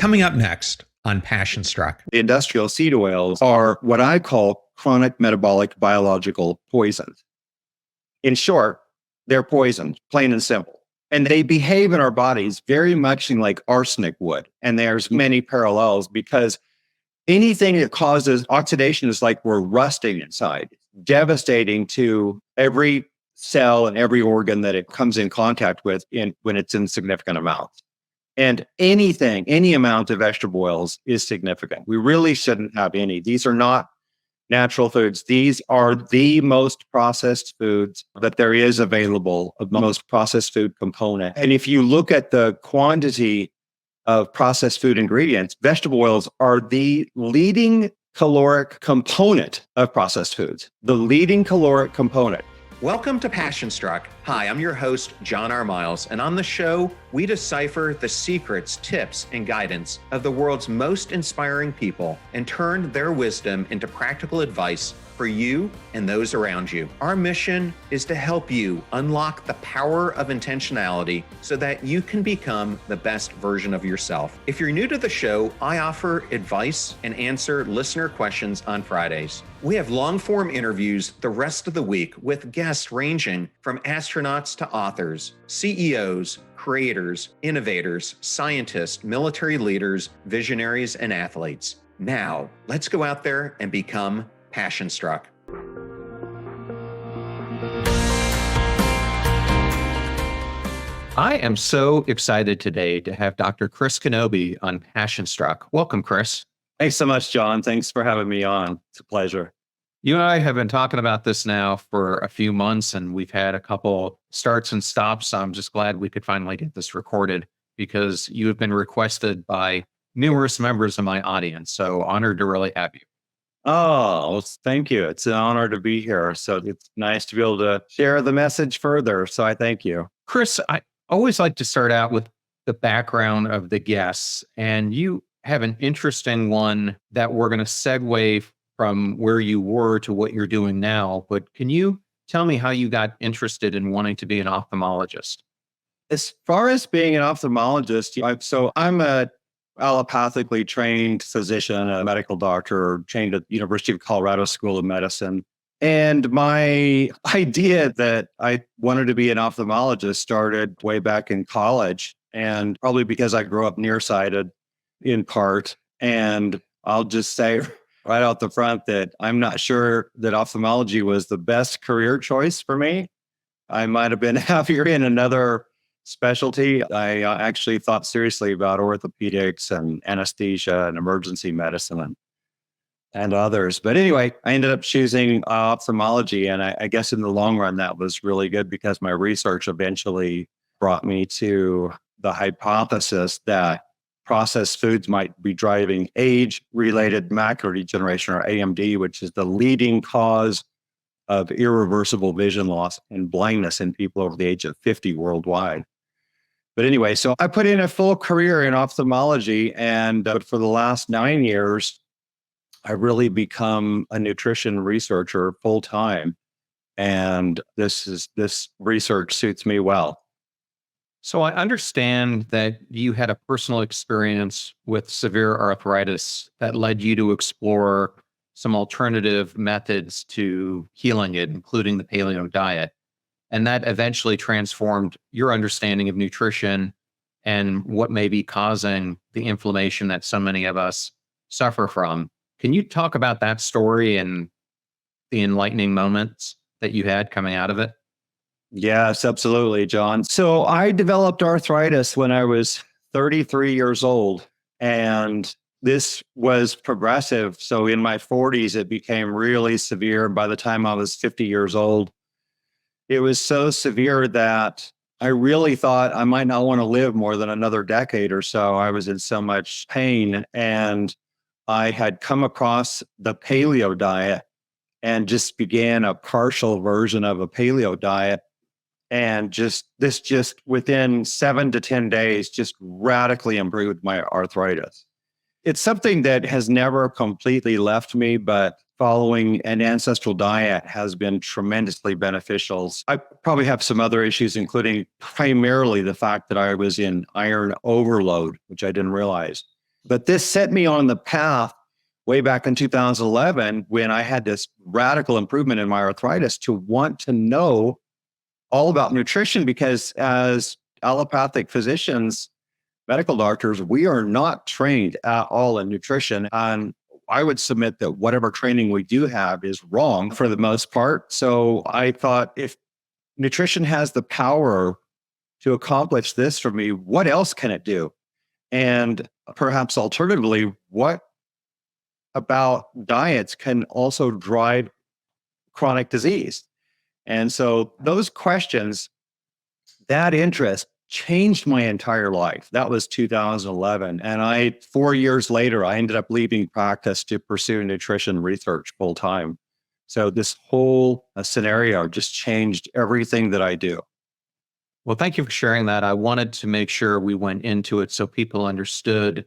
Coming up next on Passion Struck. The industrial seed oils are what I call chronic metabolic biological poisons. In short, they're poisons, plain and simple. And they behave in our bodies very much like arsenic would. And there's many parallels because anything that causes oxidation is like we're rusting inside, devastating to every cell and every organ that it comes in contact with when it's in significant amounts. And any amount of vegetable oils is significant. We really shouldn't have any. These are not natural foods. These are the most processed foods that there is available, of the most processed food component. And if you look at the quantity of processed food ingredients, vegetable oils are the leading caloric component of processed foods. The leading caloric component. Welcome to Passion Struck. Hi, I'm your host, John R. Miles, and on the show, we decipher the secrets, tips, and guidance of the world's most inspiring people and turn their wisdom into practical advice for you and those around you. Our mission is to help you unlock the power of intentionality so that you can become the best version of yourself. If you're new to the show, I offer advice and answer listener questions on Fridays. We have long-form interviews the rest of the week with guests ranging from astronauts to authors, CEOs, creators, innovators, scientists, military leaders, visionaries, and athletes. Now, let's go out there and become Passion Struck. I am so excited today to have Dr. Chris Knobbe on Passion Struck. Welcome, Chris. Thanks so much, John. Thanks for having me on. It's a pleasure. You and I have been talking about this now for a few months, and we've had a couple starts and stops. I'm just glad we could finally get this recorded because you have been requested by numerous members of my audience. So honored to really have you. Oh, well, thank you. It's an honor to be here. So it's nice to be able to share the message further. So I thank you. Chris, I always like to start out with the background of the guests, and you have an interesting one that we're going to segue from where you were to what you're doing now. But can you tell me how you got interested in wanting to be an ophthalmologist? As far as being an ophthalmologist, I'm a allopathically trained physician, a medical doctor, trained at the University of Colorado School of Medicine. And my idea that I wanted to be an ophthalmologist started way back in college, and probably because I grew up nearsighted in part. And I'll just say right out the front that I'm not sure that ophthalmology was the best career choice for me. I might have been happier in another specialty. I actually thought seriously about orthopedics and anesthesia and emergency medicine and others. But anyway, I ended up choosing ophthalmology. And I guess in the long run, that was really good because my research eventually brought me to the hypothesis that processed foods might be driving age-related macular degeneration, or AMD, which is the leading cause of irreversible vision loss and blindness in people over the age of 50 worldwide. But anyway, so I put in a full career in ophthalmology, and for the last 9 years, I've really become a nutrition researcher full time. And this research suits me well. So I understand that you had a personal experience with severe arthritis that led you to explore some alternative methods to healing it, including the paleo diet. And that eventually transformed your understanding of nutrition and what may be causing the inflammation that so many of us suffer from. Can you talk about that story and the enlightening moments that you had coming out of it? Yes, absolutely, John. So I developed arthritis when I was 33 years old, and this was progressive. So in my 40s, it became really severe. By the time I was 50 years old, it was so severe that I really thought I might not want to live more than another decade or so. I was in so much pain, and I had come across the paleo diet and just began a partial version of a paleo diet. And just within 7 to 10 days, just radically improved my arthritis. It's something that has never completely left me, but following an ancestral diet has been tremendously beneficial. I probably have some other issues, including primarily the fact that I was in iron overload, which I didn't realize. But this set me on the path way back in 2011 when I had this radical improvement in my arthritis to want to know all about nutrition, because as allopathic physicians, medical doctors, we are not trained at all in nutrition. And I would submit that whatever training we do have is wrong for the most part. So I thought, if nutrition has the power to accomplish this for me, what else can it do? And perhaps alternatively, what about diets can also drive chronic disease? And so those questions, that interest changed my entire life. That was 2011. And 4 years later, I ended up leaving practice to pursue nutrition research full time. So this whole scenario just changed everything that I do. Well, thank you for sharing that. I wanted to make sure we went into it so people understood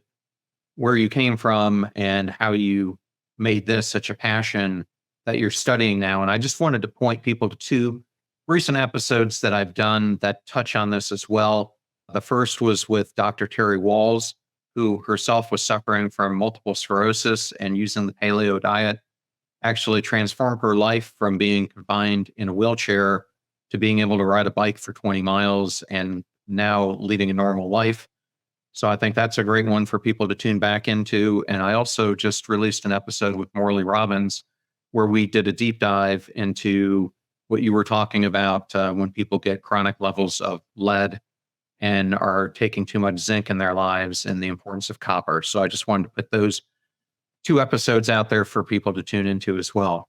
where you came from and how you made this such a passion that you're studying now. And I just wanted to point people to two recent episodes that I've done that touch on this as well. The first was with Dr. Terry Walls, who herself was suffering from multiple sclerosis, and using the paleo diet actually transformed her life from being confined in a wheelchair to being able to ride a bike for 20 miles and now leading a normal life. So I think that's a great one for people to tune back into. And I also just released an episode with Morley Robbins where we did a deep dive into what you were talking about when people get chronic levels of lead and are taking too much zinc in their lives, and the importance of copper. So I just wanted to put those two episodes out there for people to tune into as well.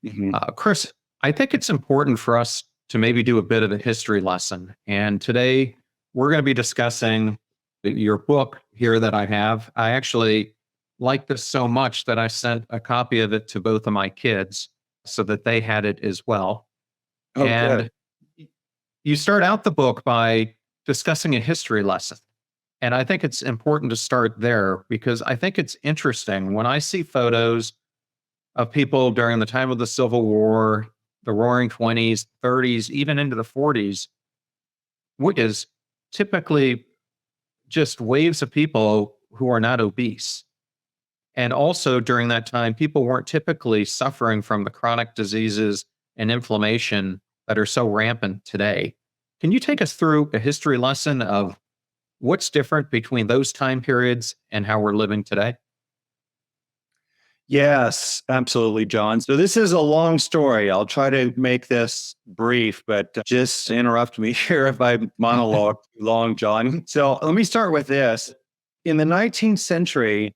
Mhm. Chris, I think it's important for us to maybe do a bit of a history lesson. And today we're going to be discussing your book here that I have. I actually like this so much that I sent a copy of it to both of my kids so that they had it as well. Oh, And good. you start out the book by discussing a history lesson. And I think it's important to start there because I think it's interesting when I see photos of people during the time of the Civil War, the Roaring 20s, 30s, even into the 40s, which is typically just waves of people who are not obese. And also during that time, people weren't typically suffering from the chronic diseases and inflammation that are so rampant today. Can you take us through a history lesson of what's different between those time periods and how we're living today? Yes, absolutely, John. So this is a long story. I'll try to make this brief, but just interrupt me here if I monologue too long, John. So let me start with this. In the 19th century,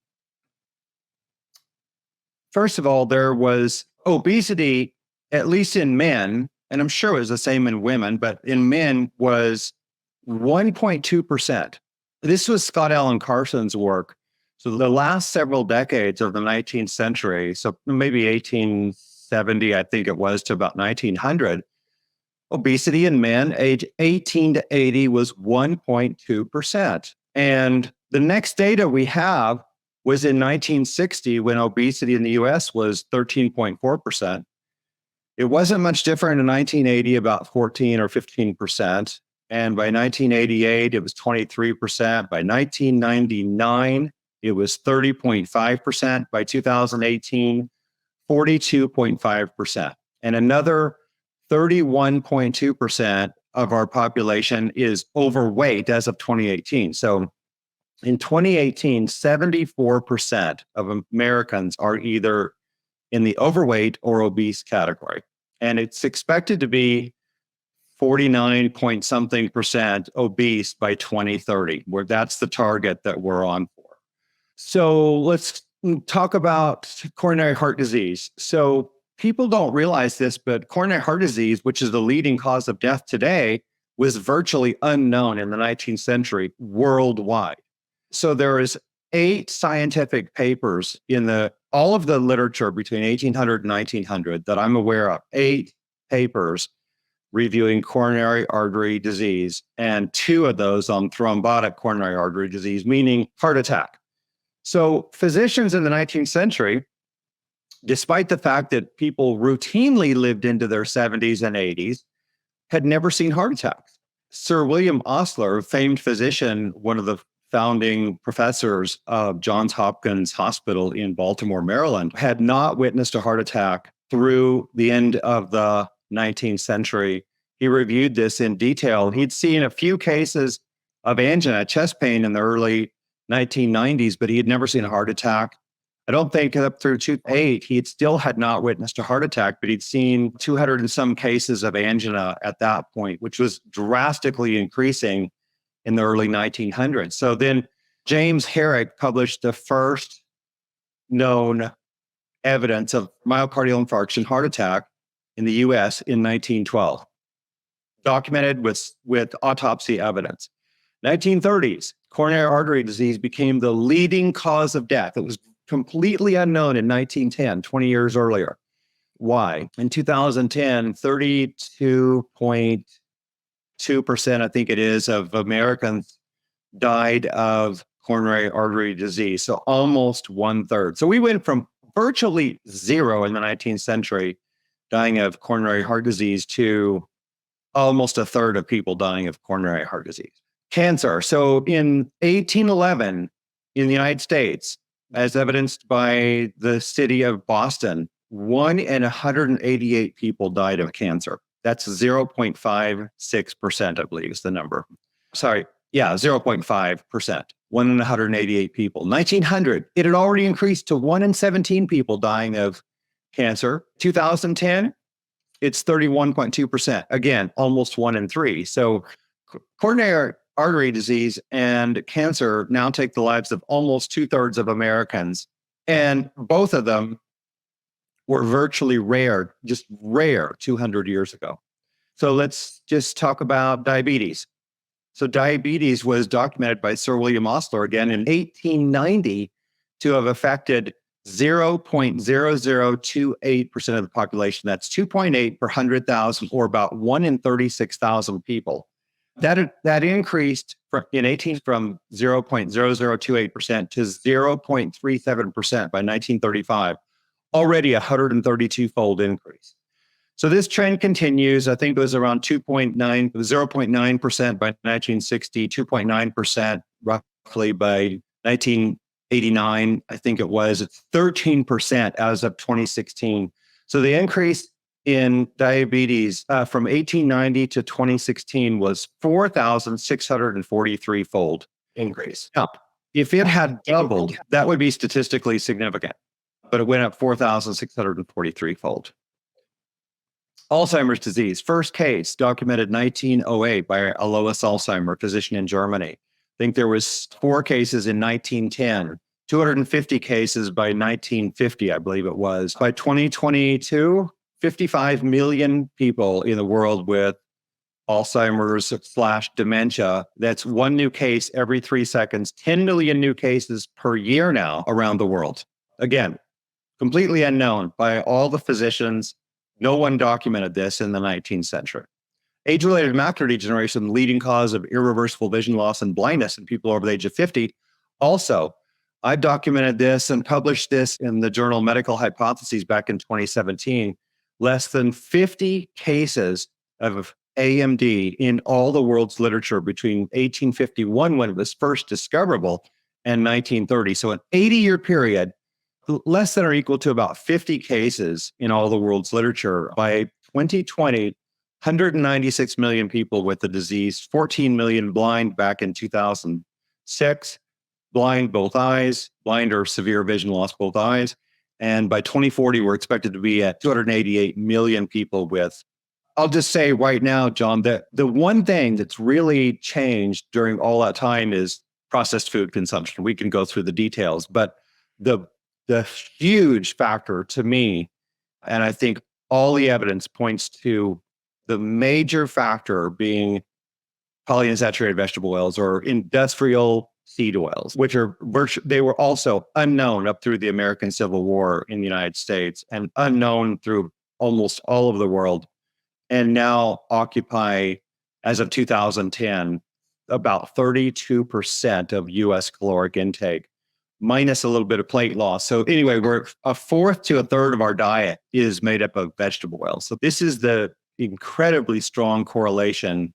first of all, there was obesity, at least in men, and I'm sure it was the same in women, but in men was 1.2%. This was Scott Allen Carson's work. So the last several decades of the 19th century, so maybe 1870, I think it was, to about 1900, obesity in men age 18 to 80 was 1.2%. And the next data we have was in 1960 when obesity in the US was 13.4%. It wasn't much different in 1980, about 14 or 15%. And by 1988, it was 23%. By 1999, it was 30.5%. By 2018, 42.5%. And another 31.2% of our population is overweight as of 2018. So in 2018, 74% of Americans are either in the overweight or obese category. And it's expected to be 49 point something percent obese by 2030, where that's the target that we're on for. So let's talk about coronary heart disease. So people don't realize this, but coronary heart disease, which is the leading cause of death today, was virtually unknown in the 19th century worldwide. So there is 8 scientific papers in all of the literature between 1800 and 1900 that I'm aware of, 8 papers reviewing coronary artery disease, and 2 of those on thrombotic coronary artery disease, meaning heart attack. So physicians in the 19th century, despite the fact that people routinely lived into their 70s and 80s, had never seen heart attacks. Sir William Osler, a famed physician, one of the founding professors of Johns Hopkins Hospital in Baltimore, Maryland, had not witnessed a heart attack through the end of the 19th century. He reviewed this in detail. He'd seen a few cases of angina, chest pain in the early 1990s, but he had never seen a heart attack. I don't think up through 2008, he still had not witnessed a heart attack, but he'd seen 200 and some cases of angina at that point, which was drastically increasing in the early 1900s. So then James Herrick published the first known evidence of myocardial infarction heart attack in the US in 1912, documented with autopsy evidence. 1930s, coronary artery disease became the leading cause of death. It was completely unknown in 1910, 20 years earlier. Why? In 2010, 32.2%, I think it is, of Americans died of coronary artery disease. So almost 1/3. So we went from virtually zero in the 19th century dying of coronary heart disease to almost 1/3 of people dying of coronary heart disease. Cancer. So in 1811 in the United States, as evidenced by the city of Boston, 1 in 188 people died of cancer. That's 0.56%, I believe is the number. 0.5%. 1 in 188 people. 1900, it had already increased to 1 in 17 people dying of cancer. 2010, it's 31.2%. Again, almost 1 in 3. So coronary artery disease and cancer now take the lives of almost 2/3 of Americans. And both of them were virtually rare, just rare 200 years ago. So let's just talk about diabetes. So diabetes was documented by Sir William Osler again in 1890 to have affected 0.0028% of the population. That's 2.8 per 100,000, or about 1 in 36,000 people. That increased from 0.0028% to 0.37% by 1935, already a 132-fold increase. So this trend continues. I think it was around 0.9% by 1960, 2.9% roughly by 1989. I think it was. It's 13% as of 2016. So the increase in diabetes from 1890 to 2016 was 4,643-fold increase. Now, if it had doubled, that would be statistically significant, but it went up 4,643-fold. Alzheimer's disease, first case documented 1908 by Alois Alzheimer, physician in Germany. I think there was 4 cases in 1910, 250 cases by 1950, I believe it was. By 2022, 55 million people in the world with Alzheimer's/dementia. That's 1 new case every 3 seconds, 10 million new cases per year now around the world. Again, completely unknown by all the physicians. No one documented this in the 19th century. Age-related macular degeneration, the leading cause of irreversible vision loss and blindness in people over the age of 50. Also, I documented this and published this in the journal Medical Hypotheses back in 2017. Less than 50 cases of AMD in all the world's literature between 1851, when it was first discoverable, and 1930. So an 80-year period, less than or equal to about 50 cases in all the world's literature. By 2020, 196 million people with the disease, 14 million blind back in 2006, blind both eyes, blind or severe vision loss both eyes. And by 2040, we're expected to be at 288 million people with. I'll just say right now, John, that the one thing that's really changed during all that time is processed food consumption. We can go through the details, but the huge factor to me, and I think all the evidence points to the major factor being polyunsaturated vegetable oils or industrial seed oils, which are they were also unknown up through the American Civil War in the United States and unknown through almost all of the world, and now occupy, as of 2010, about 32% of U.S. caloric intake, minus a little bit of plate loss. So anyway, we're 1/4 to 1/3 of our diet is made up of vegetable oils. So this is the incredibly strong correlation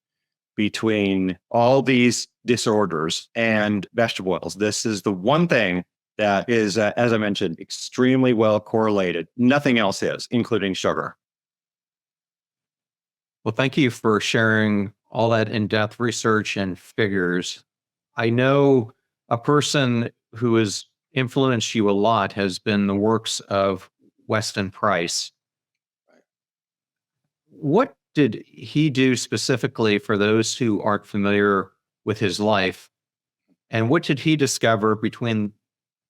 between all these disorders and vegetable oils. This is the one thing that is, as I mentioned, extremely well correlated. Nothing else is, including sugar. Well, thank you for sharing all that in-depth research and figures. I know a person who has influenced you a lot has been the works of Weston Price. What did he do specifically for those who aren't familiar with his life? And what did he discover between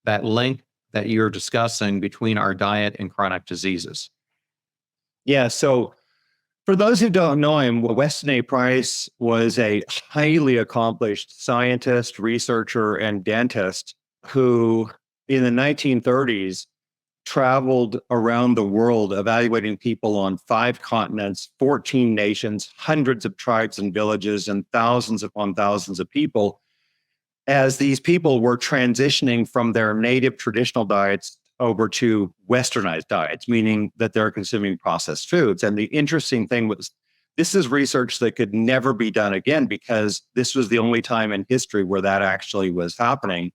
that link that you're discussing between our diet and chronic diseases? Yeah. So for those who don't know him, Weston A. Price was a highly accomplished scientist, researcher, and dentist who in the 1930s traveled around the world evaluating people on 5 continents, 14 nations, hundreds of tribes and villages, and thousands upon thousands of people as these people were transitioning from their native traditional diets over to westernized diets, meaning that they're consuming processed foods. And the interesting thing was, this is research that could never be done again because this was the only time in history where that actually was happening.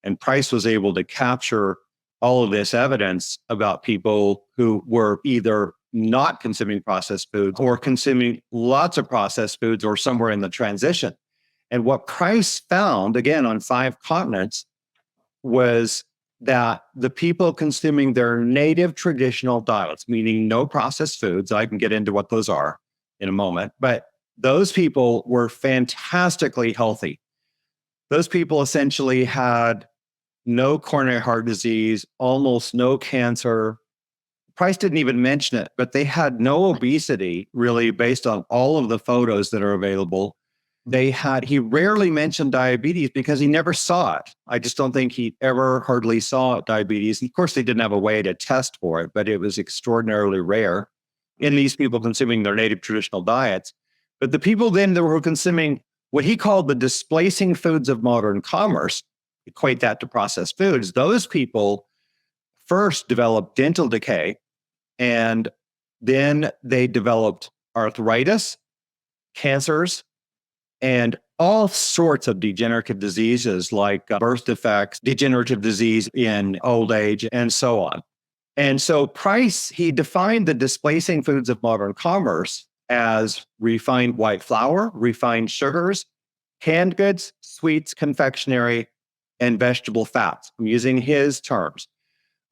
And Price was able to capture all of this evidence about people who were either not consuming processed foods or consuming lots of processed foods or somewhere in the transition. And what Price found, again, on 5 continents, was that the people consuming their native traditional diets, meaning no processed foods, I can get into what those are in a moment, but those people were fantastically healthy. Those people essentially had no coronary heart disease, almost no cancer. Price didn't even mention it, but they had no obesity, really, based on all of the photos that are available. He rarely mentioned diabetes because he never saw it. I just don't think he ever hardly saw diabetes. Of course, they didn't have a way to test for it, but it was extraordinarily rare in these people consuming their native traditional diets. But the people then that were consuming what he called the displacing foods of modern commerce, equate that to processed foods, those people first developed dental decay, and then they developed arthritis, cancers, and all sorts of degenerative diseases like birth defects, degenerative disease in old age, and so on. And so Price, he defined the displacing foods of modern commerce as refined white flour, refined sugars, canned goods, sweets, confectionery, and vegetable fats. I'm using his terms.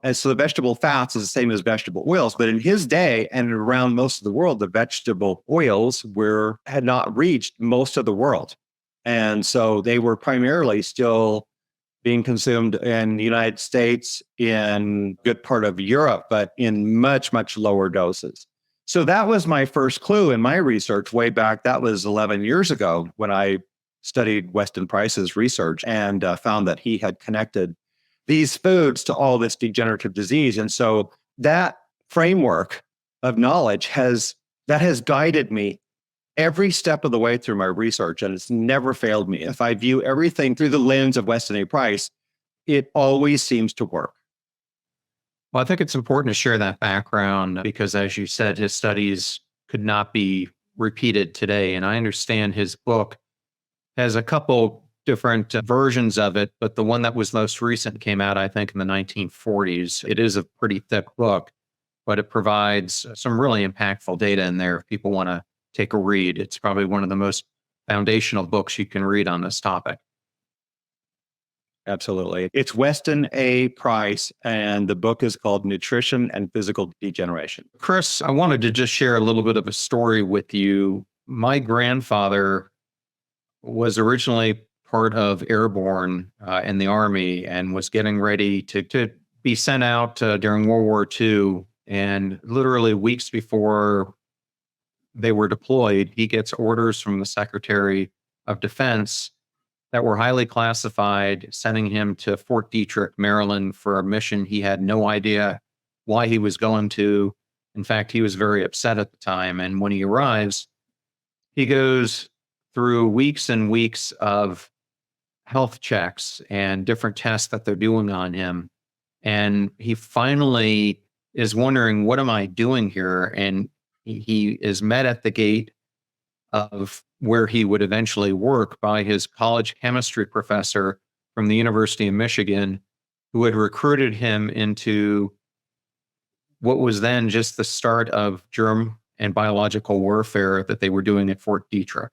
And so the vegetable fats is the same as vegetable oils, but in his day and around most of the world, the vegetable oils had not reached most of the world. And so they were primarily still being consumed in the United States, in good part of Europe, but in much, much lower doses. So that was my first clue in my research way back. That was 11 years ago when I studied Weston Price's research and found that he had connected these foods to all this degenerative disease. And so that framework of knowledge has guided me every step of the way through my research, and it's never failed me. If I view everything through the lens of Weston A. Price, it always seems to work. Well, I think it's important to share that background because, as you said, his studies could not be repeated today. And I understand his book has a couple different versions of it, but the one that was most recent came out, I think, in the 1940s. It is a pretty thick book, but it provides some really impactful data in there if people want to take a read. It's probably one of the most foundational books you can read on this topic. Absolutely. It's Weston A. Price, and the book is called Nutrition and Physical Degeneration. Chris, I wanted to just share a little bit of a story with you. My grandfather was originally part of airborne in the Army and was getting ready to be sent out during World War II. And literally weeks before they were deployed, he gets orders from the Secretary of Defense that were highly classified, sending him to Fort Detrick, Maryland for a mission he had no idea why he was going to. In fact, he was very upset at the time. And when he arrives, he goes through weeks and weeks of health checks and different tests that they're doing on him. And he finally is wondering, what am I doing here? And he is met at the gate of where he would eventually work by his college chemistry professor from the University of Michigan, who had recruited him into what was then just the start of germ and biological warfare that they were doing at Fort Detrick.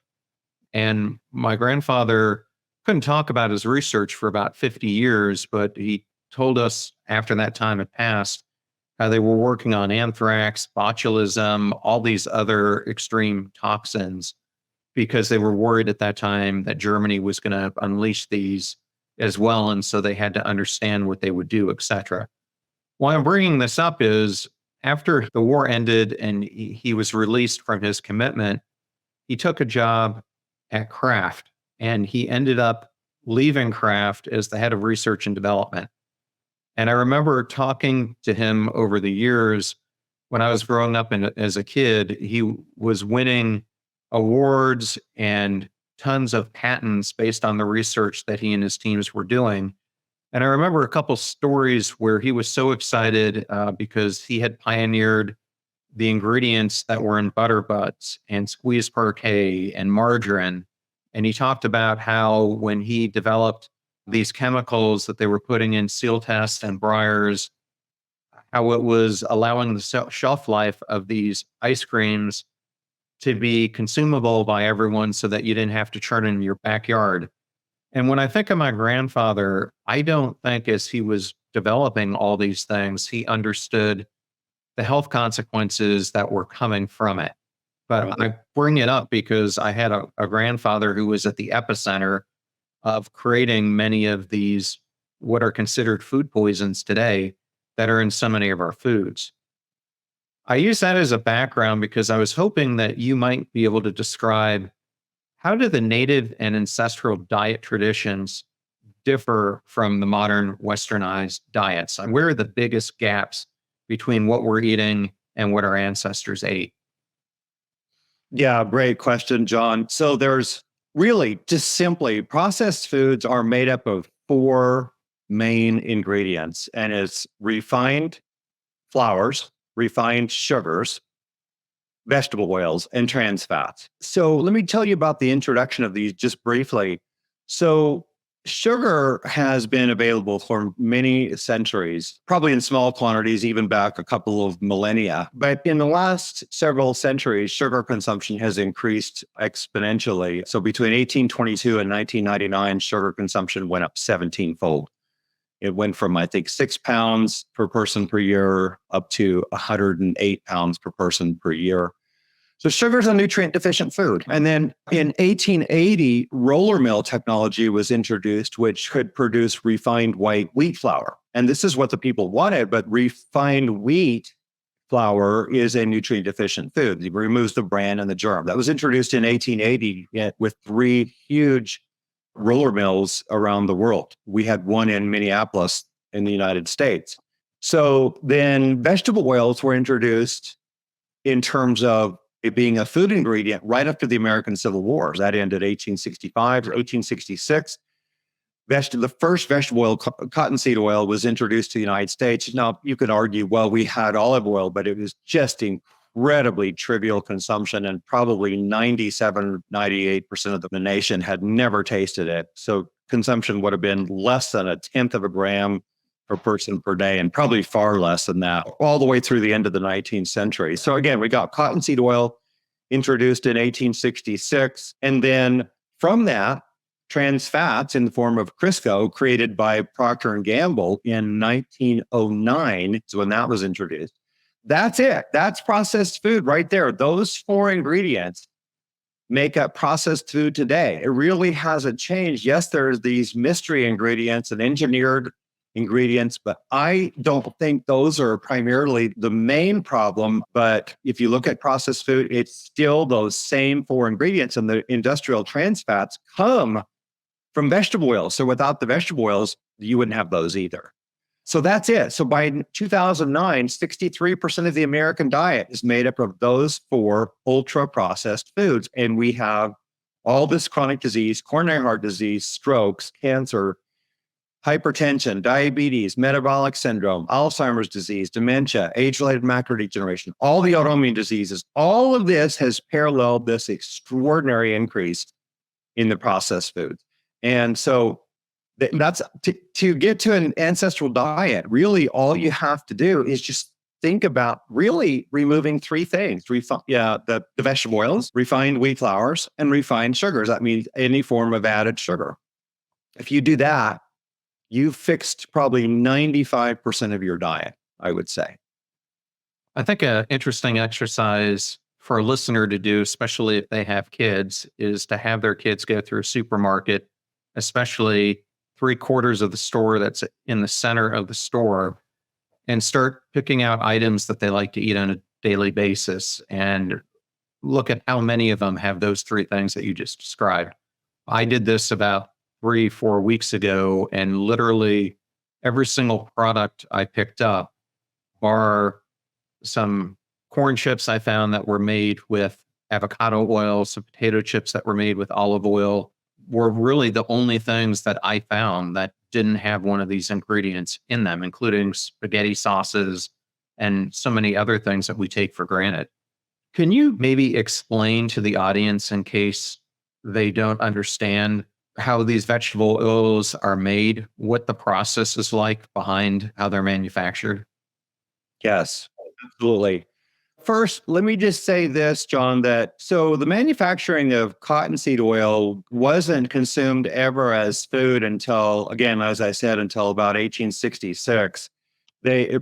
And my grandfather couldn't talk about his research for about 50 years, but he told us after that time had passed how they were working on anthrax, botulism, all these other extreme toxins, because they were worried at that time that Germany was going to unleash these as well. And so they had to understand what they would do, et cetera. Why I'm bringing this up is after the war ended and he was released from his commitment, he took a job at Kraft and he ended up leaving Kraft as the head of research and development. And I remember talking to him over the years when I was growing up as a kid. He was winning awards and tons of patents based on the research that he and his teams were doing. And I remember a couple stories where he was so excited because he had pioneered the ingredients that were in butter butts and squeezed parquet and margarine. And he talked about how when he developed these chemicals that they were putting in seal tests and Breyers, how it was allowing the shelf life of these ice creams to be consumable by everyone so that you didn't have to churn in your backyard. And when I think of my grandfather, I don't think as he was developing all these things, he understood the health consequences that were coming from it. But I bring it up because I had a grandfather who was at the epicenter of creating many of these, what are considered food poisons today, that are in so many of our foods. I use that as a background because I was hoping that you might be able to describe how do the native and ancestral diet traditions differ from the modern westernized diets? And where are the biggest gaps between what we're eating and what our ancestors ate? Yeah, great question, John. So there's really just simply processed foods are made up of four main ingredients, and it's refined flours, refined sugars, vegetable oils, and trans fats. So let me tell you about the introduction of these just briefly. So sugar has been available for many centuries, probably in small quantities, even back a couple of millennia. But in the last several centuries, sugar consumption has increased exponentially. So between 1822 and 1999, sugar consumption went up 17-fold. It went from, I think, 6 pounds per person per year up to 108 pounds per person per year. So sugar is a nutrient deficient food. And then in 1880, roller mill technology was introduced, which could produce refined white wheat flour. And this is what the people wanted, but refined wheat flour is a nutrient deficient food. It removes the bran and the germ. That was introduced in 1880 with 3 huge roller mills around the world. We had one in Minneapolis in the United States. So then vegetable oils were introduced in terms of it being a food ingredient right after the American Civil War. That ended 1865 or 1866. The first vegetable oil, cottonseed oil, was introduced to the United States. Now, you could argue, well, we had olive oil, but it was just incredibly trivial consumption, and probably 97, 98% of the nation had never tasted it. So consumption would have been less than 1/10 of a gram per person per day, and probably far less than that, all the way through the end of the 19th century. So again, we got cottonseed oil introduced in 1866. And then from that, trans fats in the form of Crisco, created by Procter & Gamble in 1909, is when that was introduced. That's it. That's processed food right there. Those 4 ingredients make up processed food today. It really hasn't changed. Yes, there's these mystery ingredients and engineered ingredients, but I don't think those are primarily the main problem. But if you look at processed food, it's still those same 4 ingredients, and the industrial trans fats come from vegetable oils. So without the vegetable oils, you wouldn't have those either. So that's it. So by 2009, 63% of the American diet is made up of those 4 ultra processed foods. And we have all this chronic disease, coronary heart disease, strokes, cancer, hypertension, diabetes, metabolic syndrome, Alzheimer's disease, dementia, age-related macular degeneration, all the autoimmune diseases, all of this has paralleled this extraordinary increase in the processed foods. And so that's to get to an ancestral diet, really all you have to do is just think about really removing three things. The vegetable oils, refined wheat flours, and refined sugars. That means any form of added sugar. If you do that, you've fixed probably 95% of your diet, I would say. I think an interesting exercise for a listener to do, especially if they have kids, is to have their kids go through a supermarket, especially 3/4 of the store that's in the center of the store, and start picking out items that they like to eat on a daily basis and look at how many of them have those three things that you just described. I did this about 3-4 weeks ago, and literally every single product I picked up, bar some corn chips I found that were made with avocado oil, some potato chips that were made with olive oil, were really the only things that I found that didn't have one of these ingredients in them, including spaghetti sauces and so many other things that we take for granted. Can you maybe explain to the audience, in case they don't understand, how these vegetable oils are made, what the process is like behind how they're manufactured? Yes, absolutely. First, let me just say this, John, that so the manufacturing of cottonseed oil wasn't consumed ever as food until, again, as I said, until about 1866.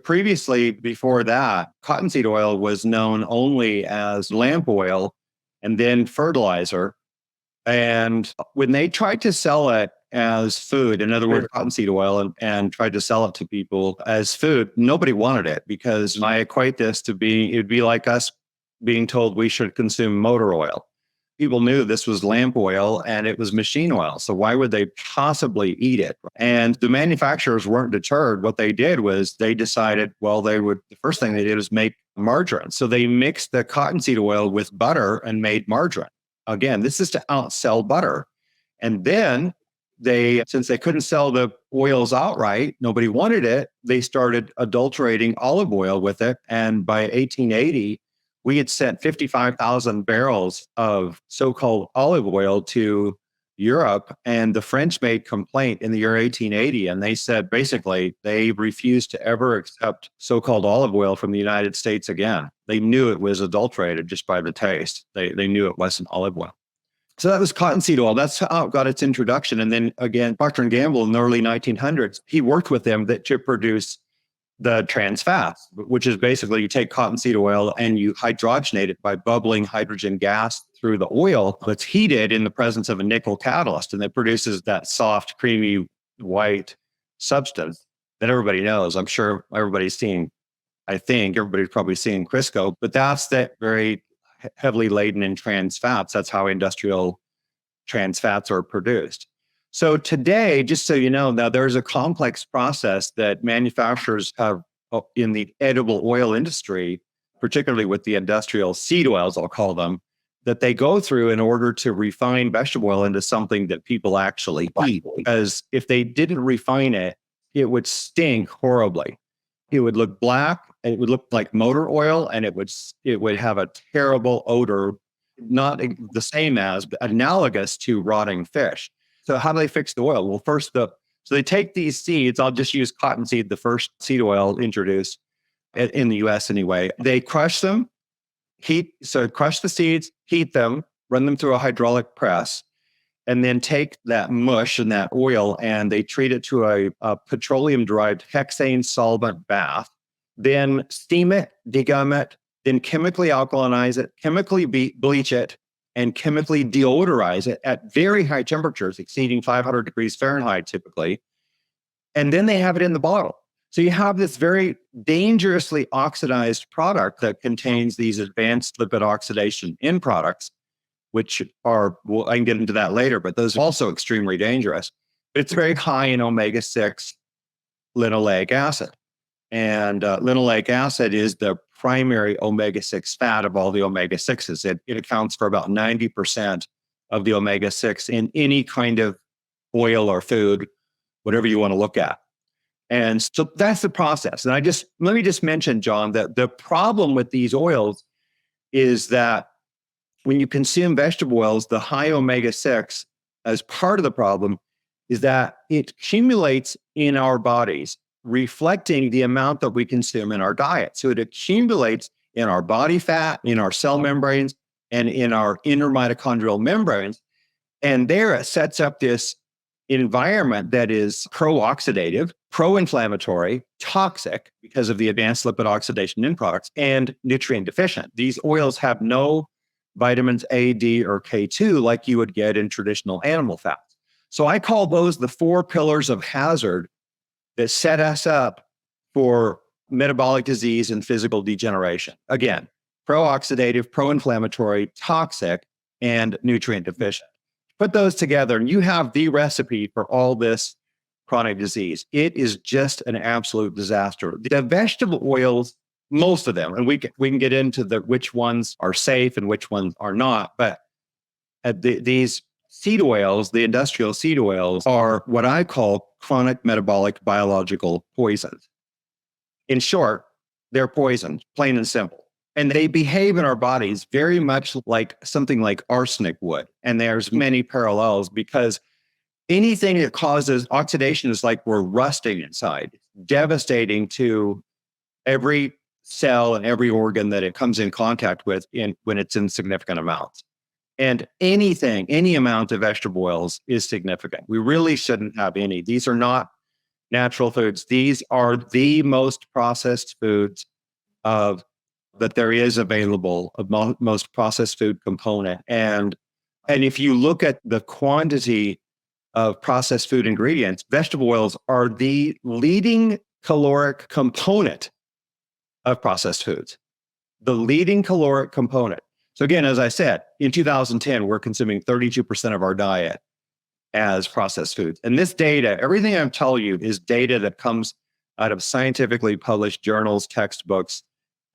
Previously, before that, cottonseed oil was known only as lamp oil and then fertilizer. And when they tried to sell it as food, in other words, cottonseed oil, and tried to sell it to people as food, nobody wanted it, because I equate this to it'd be like us being told we should consume motor oil. People knew this was lamp oil and it was machine oil. So why would they possibly eat it? And the manufacturers weren't deterred. What they did was they decided, the first thing they did was make margarine. So they mixed the cottonseed oil with butter and made margarine. Again, this is to outsell butter. And then since they couldn't sell the oils outright, nobody wanted it, they started adulterating olive oil with it. And by 1880, we had sent 55,000 barrels of so-called olive oil to Europe. And the French made complaint in the year 1880. And they said, basically, they refused to ever accept so-called olive oil from the United States again. They knew it was adulterated just by the taste. They knew it wasn't olive oil. So that was cottonseed oil. That's how it got its introduction. And then again, Procter & Gamble in the early 1900s, he worked with them to produce the trans fats, which is basically you take cottonseed oil and you hydrogenate it by bubbling hydrogen gas through the oil that's heated in the presence of a nickel catalyst. And it produces that soft, creamy, white substance that everybody knows. I'm sure everybody's seen, I think everybody's probably seen Crisco, but that's that very heavily laden in trans fats. That's how industrial trans fats are produced. So today, just so you know, now there's a complex process that manufacturers have in the edible oil industry, particularly with the industrial seed oils, I'll call them, that they go through in order to refine vegetable oil into something that people actually eat. Because if they didn't refine it, it would stink horribly. It would look black, and it would look like motor oil, and it would have a terrible odor, not the same as, but analogous to rotting fish. So how do they fix the oil? Well, so they take these seeds. I'll just use cottonseed, the first seed oil introduced in the US anyway. They crush them, crush the seeds, heat them, run them through a hydraulic press, and then take that mush and that oil and they treat it to a petroleum-derived hexane solvent bath, then steam it, degum it, then chemically alkalinize it, chemically bleach it, and chemically deodorize it at very high temperatures, exceeding 500 degrees Fahrenheit typically. And then they have it in the bottle. So you have this very dangerously oxidized product that contains these advanced lipid oxidation end products, which are, well, I can get into that later, but those are also extremely dangerous. But it's very high in omega-6 linoleic acid. And linoleic acid is the primary omega-6 fat of all the omega-6s. It accounts for about 90% of the omega-6 in any kind of oil or food whatever you want to look at. And so that's the process. And let me just mention, John, that the problem with these oils is that when you consume vegetable oils, the high omega-6, as part of the problem, is that it accumulates in our bodies, reflecting the amount that we consume in our diet. So it accumulates in our body fat, in our cell membranes, and in our inner mitochondrial membranes. And there it sets up this environment that is pro-oxidative, pro-inflammatory, toxic because of the advanced lipid oxidation end products, and nutrient deficient. These oils have no vitamins A, D, or K2 like you would get in traditional animal fats. So I call those the 4 pillars of hazard that set us up for metabolic disease and physical degeneration. Again, pro-oxidative, pro-inflammatory, toxic, and nutrient deficient. Put those together and you have the recipe for all this chronic disease. It is just an absolute disaster. The vegetable oils, most of them, and we can get into which ones are safe and which ones are not, but these seed oils, the industrial seed oils, are what I call chronic metabolic biological poisons. In short, they're poisons, plain and simple. And they behave in our bodies very much like something like arsenic would. And there's many parallels because anything that causes oxidation is like we're rusting inside, devastating to every cell and every organ that it comes in contact with when it's in significant amounts. And any amount of vegetable oils is significant. We really shouldn't have any. These are not natural foods. These are the most processed foods that there is available, of most processed food component. And if you look at the quantity of processed food ingredients, vegetable oils are the leading caloric component of processed foods. The leading caloric component. So again, as I said, in 2010, we're consuming 32% of our diet as processed foods. And this data, everything I'm telling you is data that comes out of scientifically published journals, textbooks,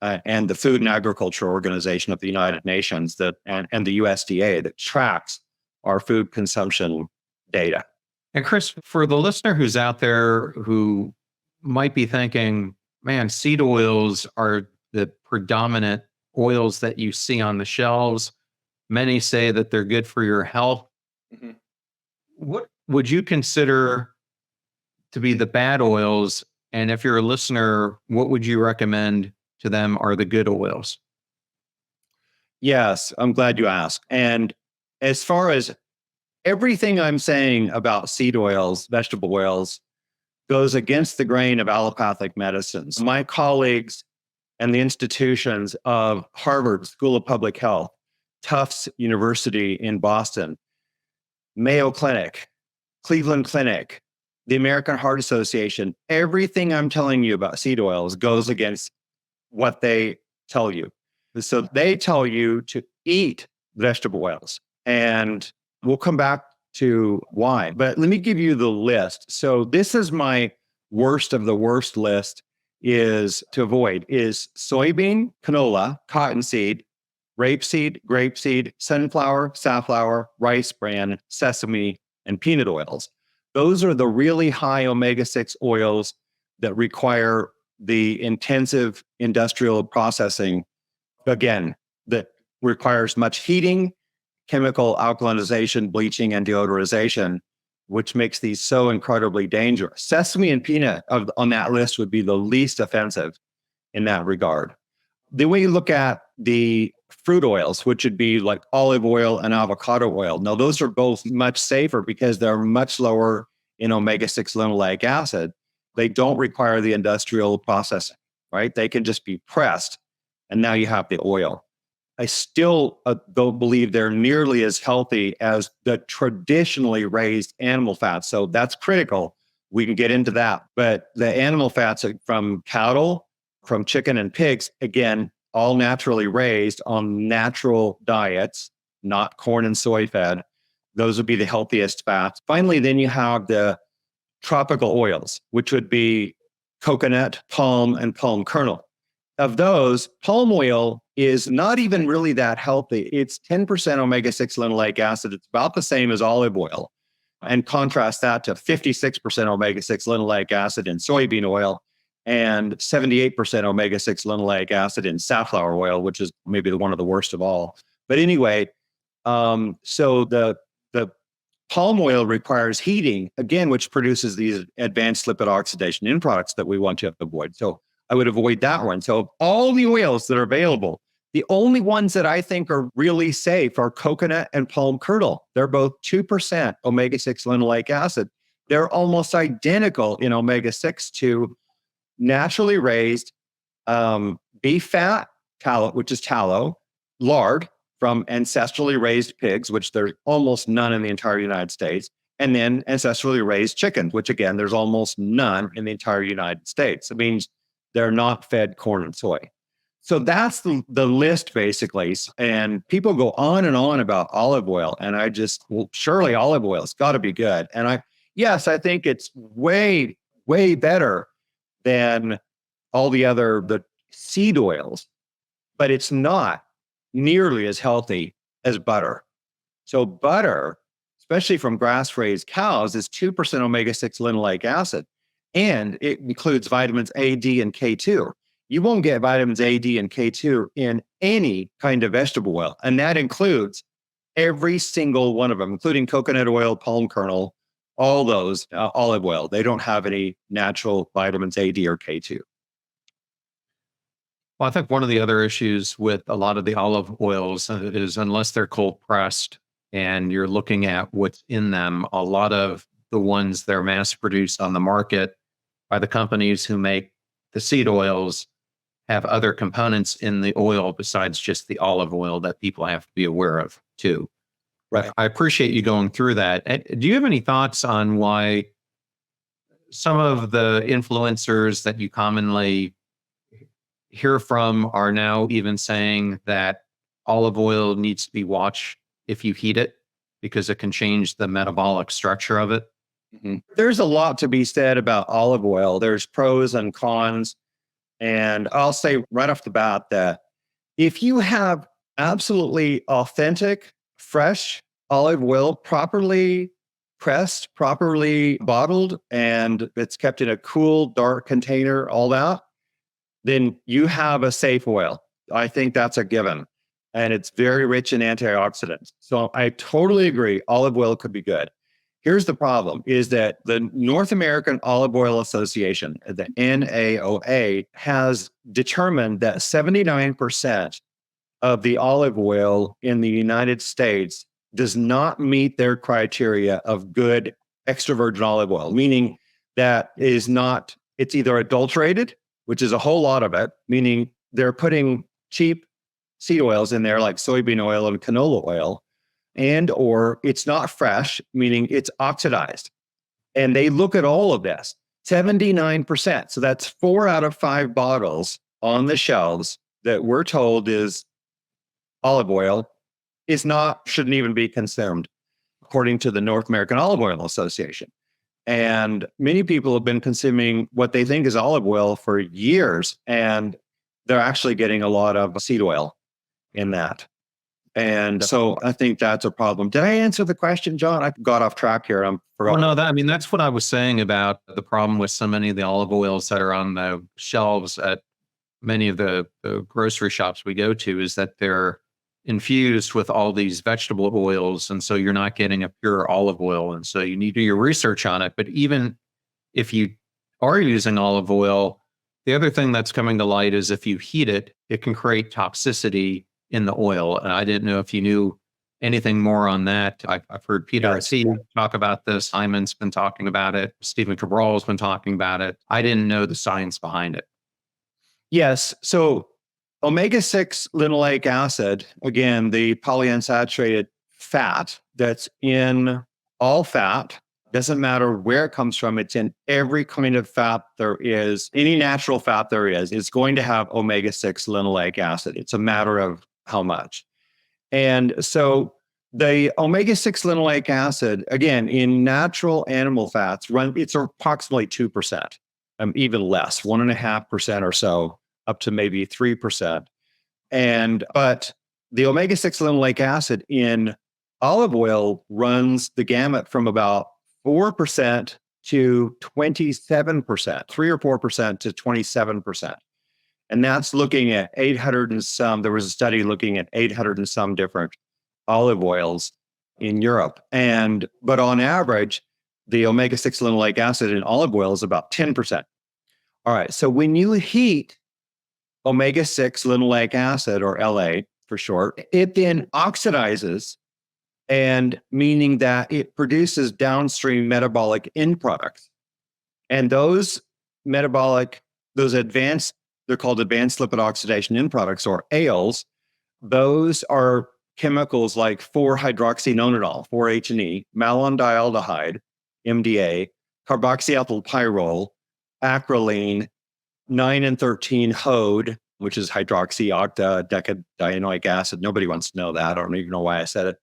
and the Food and Agriculture Organization of the United Nations and the USDA that tracks our food consumption data. And Chris, for the listener who's out there who might be thinking, man, seed oils are the predominant oils that you see on the shelves. Many say that they're good for your health. Mm-hmm. What would you consider to be the bad oils? And if you're a listener, what would you recommend to them are the good oils? Yes, I'm glad you asked. And as far as everything I'm saying about seed oils, vegetable oils, goes against the grain of allopathic medicines. My colleagues and the institutions of Harvard School of Public Health, Tufts University in Boston, Mayo Clinic, Cleveland Clinic, the American Heart Association, everything I'm telling you about seed oils goes against what they tell you. So they tell you to eat vegetable oils, and we'll come back to why. But let me give you the list. So this is my worst of the worst list is to avoid is soybean, canola, cottonseed, rapeseed, sunflower, safflower, rice bran, sesame, and peanut oils. Those are the really high omega-6 oils that require the intensive industrial processing, again, that requires much heating, chemical alkalinization, bleaching, and deodorization, which makes these so incredibly dangerous. Sesame and peanut on that list would be the least offensive in that regard. Then we look at the fruit oils, which would be like olive oil and avocado oil. Now, those are both much safer because they're much lower in omega-6 linoleic acid. They don't require the industrial processing, right? They can just be pressed, and now you have the oil. I still don't believe they're nearly as healthy as the traditionally raised animal fats. So that's critical. We can get into that. But the animal fats from cattle, from chicken and pigs, again, all naturally raised on natural diets, not corn and soy fed. Those would be the healthiest fats. Finally, then you have the tropical oils, which would be coconut, palm, and palm kernel. Of those, palm oil is not even really that healthy. It's 10% omega-6 linoleic acid. It's about the same as olive oil. and contrast that to 56% omega-6 linoleic acid in soybean oil and 78% omega-6 linoleic acid in safflower oil, which is maybe one of the worst of all. But anyway, so the palm oil requires heating, again, which produces these advanced lipid oxidation end products that we want to avoid. So I would avoid that one. So of all the oils that are available, the only ones that I think are really safe are coconut and palm kernel. They're both 2% omega-6 linoleic acid. They're almost identical in omega-6 to naturally raised beef fat, tallow, which is tallow, lard from ancestrally raised pigs, which there's almost none in the entire United States, and then ancestrally raised chickens, which again, there's almost none in the entire United States. It means they're not fed corn and soy. So that's the list basically. And people go on and on about olive oil. And I just, well, surely olive oil has got to be good. And I think it's way, way better than all the seed oils, but it's not nearly as healthy as butter. So butter, especially from grass-raised cows, is 2% omega-6 linoleic acid, and it includes vitamins A, D, and K2. You won't get vitamins A, D, and K2 in any kind of vegetable oil, and that includes every single one of them, including coconut oil, palm kernel, all those, olive oil. They don't have any natural vitamins A, D, or K2. Well, I think one of the other issues with a lot of the olive oils is unless they're cold pressed and you're looking at what's in them, a lot of the ones that are mass produced on the market by the companies who make the seed oils have other components in the oil besides just the olive oil that people have to be aware of too. Right. I appreciate you going through that. Do you have any thoughts on why some of the influencers that you commonly hear from are now even saying that olive oil needs to be watched if you heat it because it can change the metabolic structure of it? Mm-hmm. There's a lot to be said about olive oil. There's pros and cons. And I'll say right off the bat that if you have absolutely authentic, fresh olive oil, properly pressed, properly bottled, and it's kept in a cool, dark container, all that, then you have a safe oil. I think that's a given. And it's very rich in antioxidants. So I totally agree. Olive oil could be good. Here's the problem is that the North American Olive Oil Association, the NAOA, has determined that 79% of the olive oil in the United States does not meet their criteria of good extra virgin olive oil, meaning that it's either adulterated, which is a whole lot of it, meaning they're putting cheap seed oils in there like soybean oil and canola oil, and or it's not fresh, meaning it's oxidized. And they look at all of this, 79%. So that's 4 out of 5 bottles on the shelves that we're told is olive oil shouldn't even be consumed, according to the North American Olive Oil Association. And many people have been consuming what they think is olive oil for years, and they're actually getting a lot of seed oil in that. And so I think that's a problem. Did I answer the question, John? I got off track here. Well, no, that's what I was saying about the problem with so many of the olive oils that are on the shelves at many of the grocery shops we go to is that they're infused with all these vegetable oils. And so you're not getting a pure olive oil. And so you need to do your research on it. But even if you are using olive oil, the other thing that's coming to light is if you heat it, it can create toxicity in the oil. And I didn't know if you knew anything more on that. I've heard Peter talk about this. Simon's been talking about it. Stephen Cabral's been talking about it. I didn't know the science behind it. Yes. So omega-6 linoleic acid, again, the polyunsaturated fat that's in all fat, doesn't matter where it comes from. It's in every kind of fat there is, any natural fat there is going to have omega-6 linoleic acid. It's a matter of how much. And so the omega-6 linoleic acid, again, in natural animal fats, it's approximately 2%, even less, 1.5% or so, up to maybe 3%. But the omega-6 linoleic acid in Olive oil runs the gamut from about 4% to 27%, 3 or 4% to 27%. And that's looking at 800 and some. There was a study looking at 800 and some different olive oils in Europe. But on average, the omega-6 linoleic acid in olive oil is about 10%. All right. So when you heat omega-6 linoleic acid, or LA for short, it then oxidizes, and meaning that it produces downstream metabolic end products. And those advanced, they're called advanced lipid oxidation end products, or ALs. Those are chemicals like 4-hydroxynonenal, 4-H&E, malondialdehyde, MDA, carboxyethylpyrrole, acrolein, 9 and 13-HODE, which is hydroxyoctadecadienoic acid. Nobody wants to know that. I don't even know why I said it.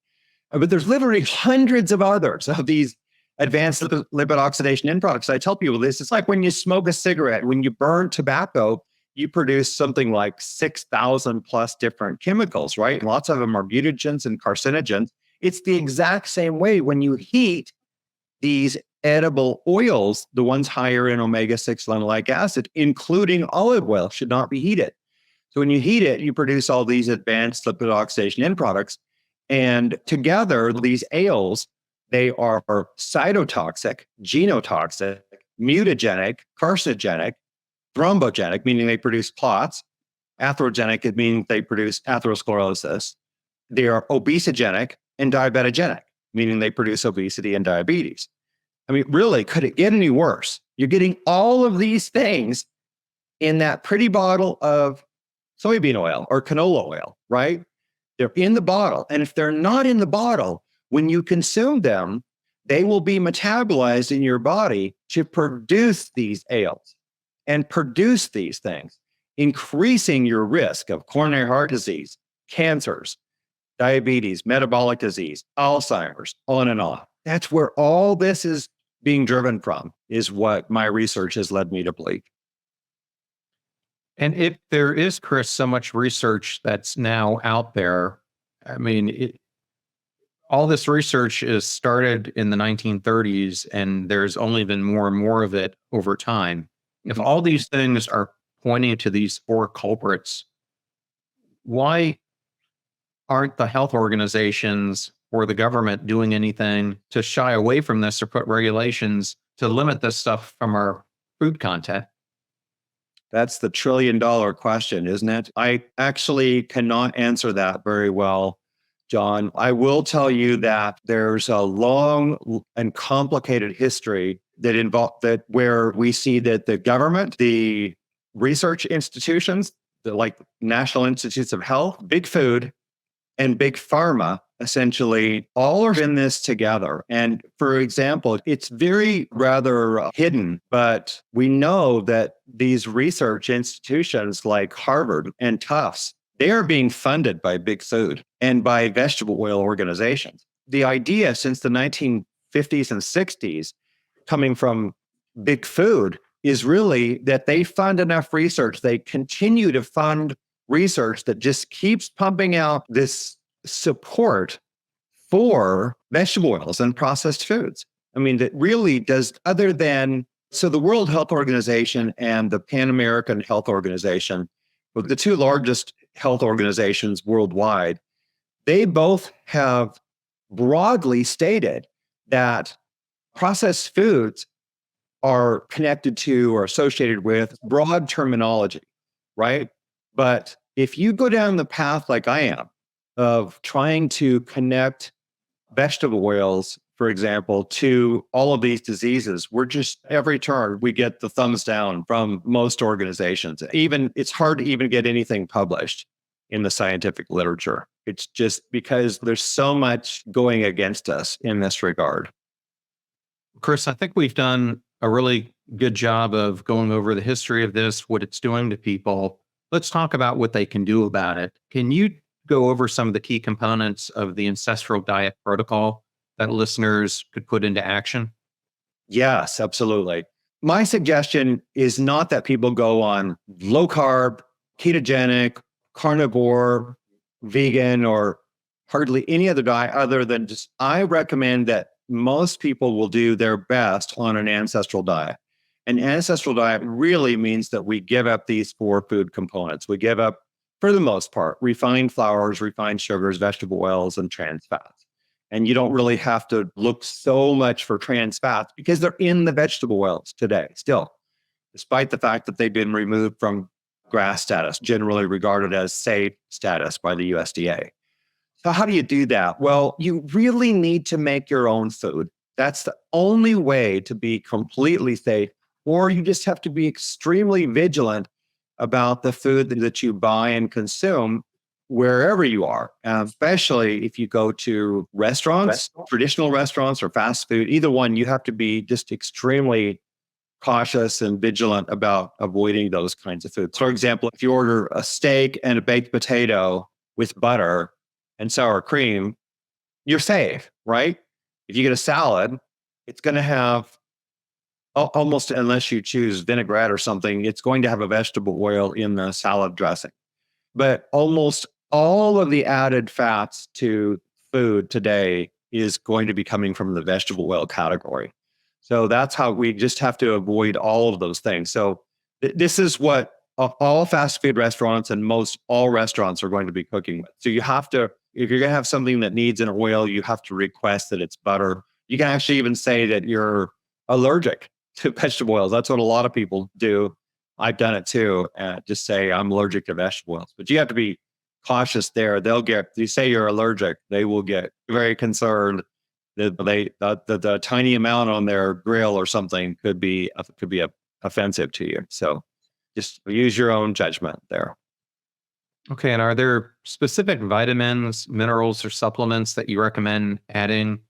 But there's literally hundreds of others of these advanced lipid oxidation end products. I tell people this, it's like when you smoke a cigarette, when you burn tobacco, you produce something like 6,000 plus different chemicals, right? And lots of them are mutagens and carcinogens. It's the exact same way when you heat these edible oils, the ones higher in omega-6 linoleic acid, including olive oil, should not be heated. So when you heat it, you produce all these advanced lipid oxidation end products. And together, these ALs, they are cytotoxic, genotoxic, mutagenic, carcinogenic, thrombogenic, meaning they produce clots, atherogenic, meaning they produce atherosclerosis. They are obesogenic and diabetogenic, meaning they produce obesity and diabetes. I mean, really, could it get any worse? You're getting all of these things in that pretty bottle of soybean oil or canola oil, right? They're in the bottle. And if they're not in the bottle, when you consume them, they will be metabolized in your body to produce these ALs and produce these things, increasing your risk of coronary heart disease, cancers, diabetes, metabolic disease, Alzheimer's, on and on. That's where all this is being driven from, is what my research has led me to believe. And if there is, Chris, so much research that's now out there, I mean, all this research is started in the 1930s, and there's only been more and more of it over time. If all these things are pointing to these four culprits, why aren't the health organizations or the government doing anything to shy away from this or put regulations to limit this stuff from our food content? That's the $1 trillion question, isn't it? I actually cannot answer that very well, John. I will tell you that there's a long and complicated history that where we see that the government, the research institutions, like National Institutes of Health, Big Food, and Big Pharma, essentially, all are in this together. And for example, it's very rather hidden, but we know that these research institutions like Harvard and Tufts, they are being funded by Big Food and by vegetable oil organizations. The idea since the 1950s and 60s, coming from Big Food, is really that they fund enough research. They continue to fund research that just keeps pumping out this support for vegetable oils and processed foods. I mean, that really does, other than, so the World Health Organization and the Pan American Health Organization, the two largest health organizations worldwide, they both have broadly stated that processed foods are connected to or associated with broad terminology, right? But if you go down the path like I am, of trying to connect vegetable oils, for example, to all of these diseases, we're just, every turn, we get the thumbs down from most organizations. Even, it's hard to even get anything published in the scientific literature. It's just because there's so much going against us in this regard. Chris, I think we've done a really good job of going over the history of this, what it's doing to people. Let's talk about what they can do about it. Can you go over some of the key components of the Ancestral diet protocol that listeners could put into action? Yes, absolutely. My suggestion is not that people go on low carb, ketogenic, carnivore, vegan, or hardly any other diet other than just, I recommend that most people will do their best on an ancestral diet. An ancestral diet really means that we give up these 4 food components. We give up, for the most part, refined flours, refined sugars, vegetable oils, and trans fats. And you don't really have to look so much for trans fats because they're in the vegetable oils today still, despite the fact that they've been removed from GRAS status, generally regarded as safe status by the USDA. So how do you do that? Well, you really need to make your own food. That's the only way to be completely safe, or you just have to be extremely vigilant about the food that you buy and consume wherever you are, especially if you go to restaurants, traditional restaurants or fast food, either one, you have to be just extremely cautious and vigilant about avoiding those kinds of foods. For example, if you order a steak and a baked potato with butter and sour cream, you're safe, right? If you get a salad, it's going to have almost, unless you choose vinaigrette or something, it's going to have a vegetable oil in the salad dressing. But almost all of the added fats to food today is going to be coming from the vegetable oil category. So that's how we just have to avoid all of those things. So this is what all fast food restaurants and most all restaurants are going to be cooking with. So you have to, if you're going to have something that needs an oil, you have to request that it's butter. You can actually even say that you're allergic to vegetable oils. That's what a lot of people do. I've done it too. Just say I'm allergic to vegetable oils, but you have to be cautious there. You say you're allergic, they will get very concerned that the tiny amount on their grill or something could be offensive to you. So just use your own judgment there. Okay. And are there specific vitamins, minerals, or supplements that you recommend adding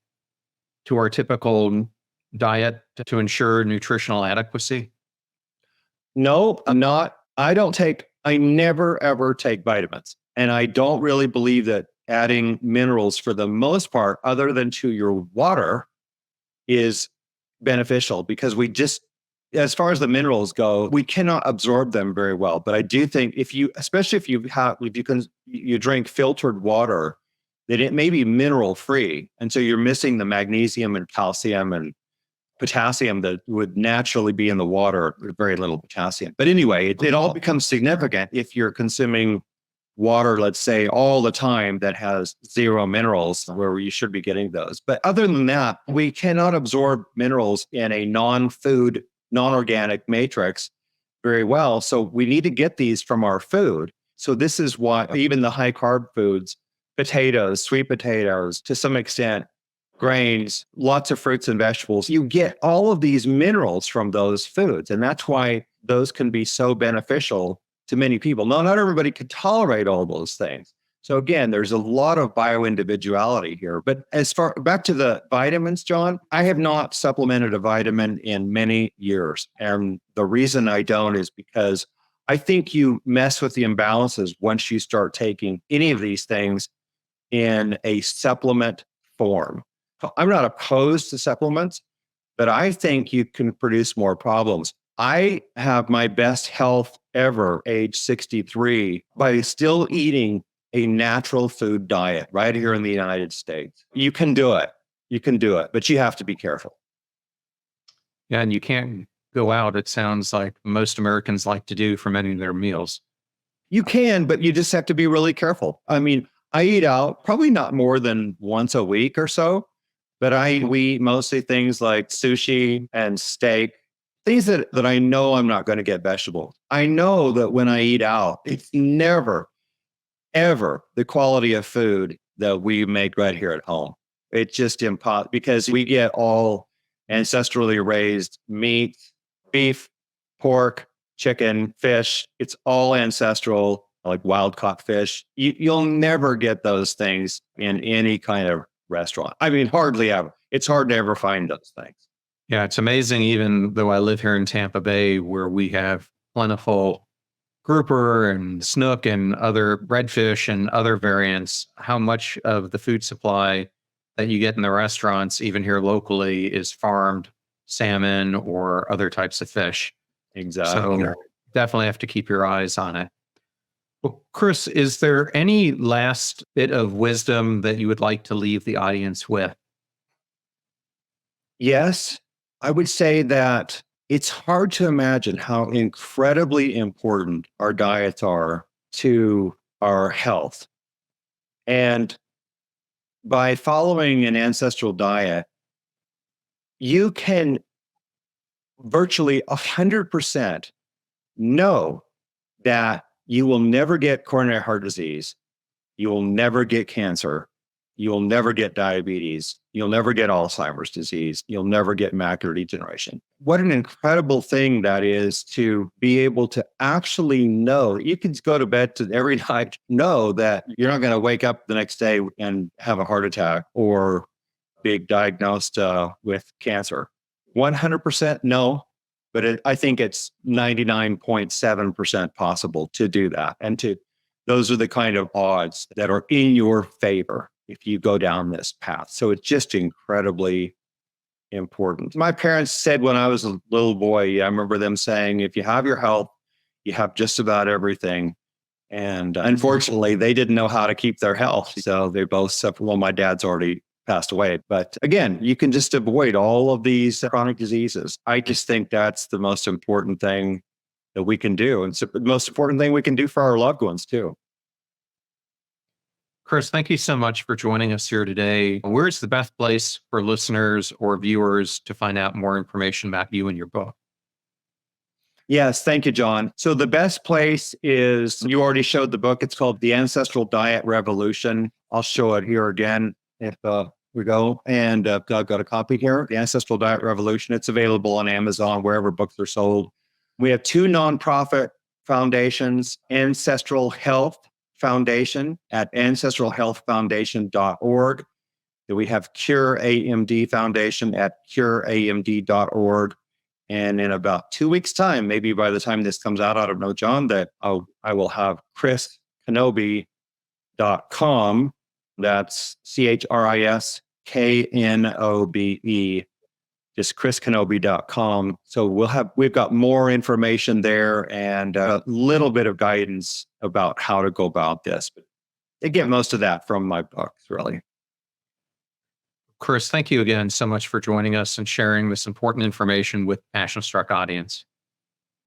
to our typical diet to ensure nutritional adequacy? No, I'm not. I never ever take vitamins. And I don't really believe that adding minerals for the most part, other than to your water, is beneficial because as far as the minerals go, we cannot absorb them very well. But I do think especially if you drink filtered water, that it may be mineral free. And so you're missing the magnesium and calcium and potassium that would naturally be in the water, very little potassium. But anyway, it all becomes significant if you're consuming water, let's say, all the time that has 0 minerals, where you should be getting those. But other than that, we cannot absorb minerals in a non-food, non-organic matrix very well. So we need to get these from our food. So this is why even the high carb foods, potatoes, sweet potatoes, to some extent, grains, lots of fruits and vegetables, you get all of these minerals from those foods. And that's why those can be so beneficial to many people. Not everybody could tolerate all those things. So again, there's a lot of bio-individuality here. But back to the vitamins, John, I have not supplemented a vitamin in many years. And the reason I don't is because I think you mess with the imbalances once you start taking any of these things in a supplement form. I'm not opposed to supplements, but I think you can produce more problems. I have my best health ever, age 63, by still eating a natural food diet right here in the United States. You can do it. But you have to be careful. Yeah, and you can't go out, it sounds like most Americans like to do for many of their meals. You can, but you just have to be really careful. I mean, I eat out probably not more than once a week or so, but we eat mostly things like sushi and steak, things that I know I'm not going to get vegetables. I know that when I eat out, it's never, ever the quality of food that we make right here at home. It's just impossible because we get all ancestrally raised meat, beef, pork, chicken, fish. It's all ancestral, like wild caught fish. You'll never get those things in any kind of restaurant. I mean, hardly ever. It's hard to ever find those things. Yeah, it's amazing, even though I live here in Tampa Bay, where we have plentiful grouper and snook and other redfish and other variants, how much of the food supply that you get in the restaurants, even here locally, is farmed salmon or other types of fish. Exactly. So definitely have to keep your eyes on it. Well, Chris, is there any last bit of wisdom that you would like to leave the audience with? Yes, I would say that it's hard to imagine how incredibly important our diets are to our health. And by following an ancestral diet, you can virtually 100% know that you will never get coronary heart disease, you will never get cancer, you will never get diabetes, you'll never get Alzheimer's disease, you'll never get macular degeneration. What an incredible thing that is to be able to actually know. You can go to bed every night, know that you're not going to wake up the next day and have a heart attack or be diagnosed with cancer. 100% no, but I think it's 99.7% possible to do that. And those are the kind of odds that are in your favor if you go down this path. So it's just incredibly important. My parents said when I was a little boy, I remember them saying, if you have your health, you have just about everything. And unfortunately, they didn't know how to keep their health. So they both suffered. Well, my dad's already passed away. But again, you can just avoid all of these chronic diseases. I just think that's the most important thing that we can do. And it's the most important thing we can do for our loved ones too. Chris, thank you so much for joining us here today. Where's the best place for listeners or viewers to find out more information about you and your book? Yes, thank you, John. So the best place is, you already showed the book. It's called The Ancestral Diet Revolution. I'll show it here again if we go. And I've got a copy here, The Ancestral Diet Revolution. It's available on Amazon, wherever books are sold. We have two nonprofit foundations, Ancestral Health Foundation at ancestralhealthfoundation.org. We have Cure AMD Foundation at cureamd.org. And in about 2 weeks' time, maybe by the time this comes out, I don't know, John, that I will have chrisknobe.com. That's ChrisKnobe, just chrisknobe.com. So we've got more information there and a little bit of guidance about how to go about this. But I get most of that from my books, really. Chris, thank you again so much for joining us and sharing this important information with Passion-Struck audience.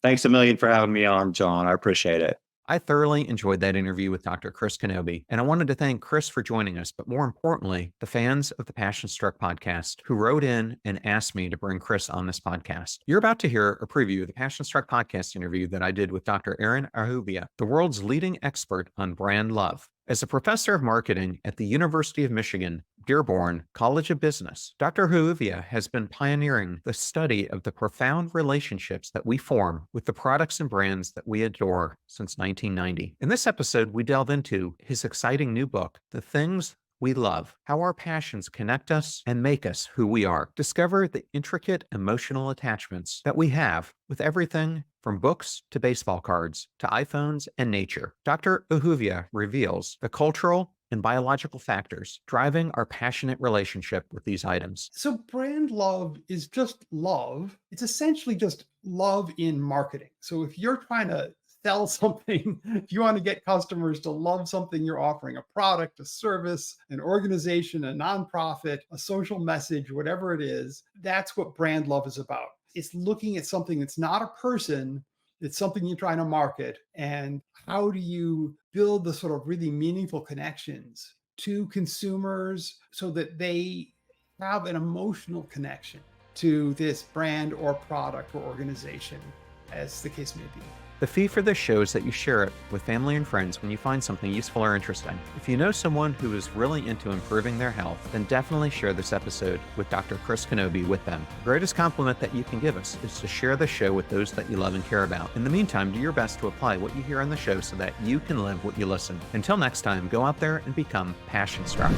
Thanks a million for having me on, John. I appreciate it. I thoroughly enjoyed that interview with Dr. Chris Knobbe, and I wanted to thank Chris for joining us, but more importantly, the fans of the Passion-Struck podcast who wrote in and asked me to bring Chris on this podcast. You're about to hear a preview of the Passion-Struck podcast interview that I did with Dr. Aaron Ahuvia, the world's leading expert on brand love. As a professor of marketing at the University of Michigan, Dearborn College of Business, Dr. Ahuvia has been pioneering the study of the profound relationships that we form with the products and brands that we adore since 1990. In this episode, we delve into his exciting new book, The Things We Love, How Our Passions Connect Us and Make Us Who We Are. Discover the intricate emotional attachments that we have with everything from books to baseball cards to iPhones and nature. Dr. Ahuvia reveals the cultural and biological factors driving our passionate relationship with these items. So brand love is just love. It's essentially just love in marketing. So if you're trying to sell something, if you want to get customers to love something you're offering, a product, a service, an organization, a nonprofit, a social message, whatever it is, that's what brand love is about. It's looking at something that's not a person, it's something you're trying to market. And how do you build the sort of really meaningful connections to consumers so that they have an emotional connection to this brand or product or organization, as the case may be. The fee for this show is that you share it with family and friends when you find something useful or interesting. If you know someone who is really into improving their health, then definitely share this episode with Dr. Chris Knobbe with them. The greatest compliment that you can give us is to share the show with those that you love and care about. In the meantime, do your best to apply what you hear on the show so that you can live what you listen. Until next time, go out there and become passion-struck.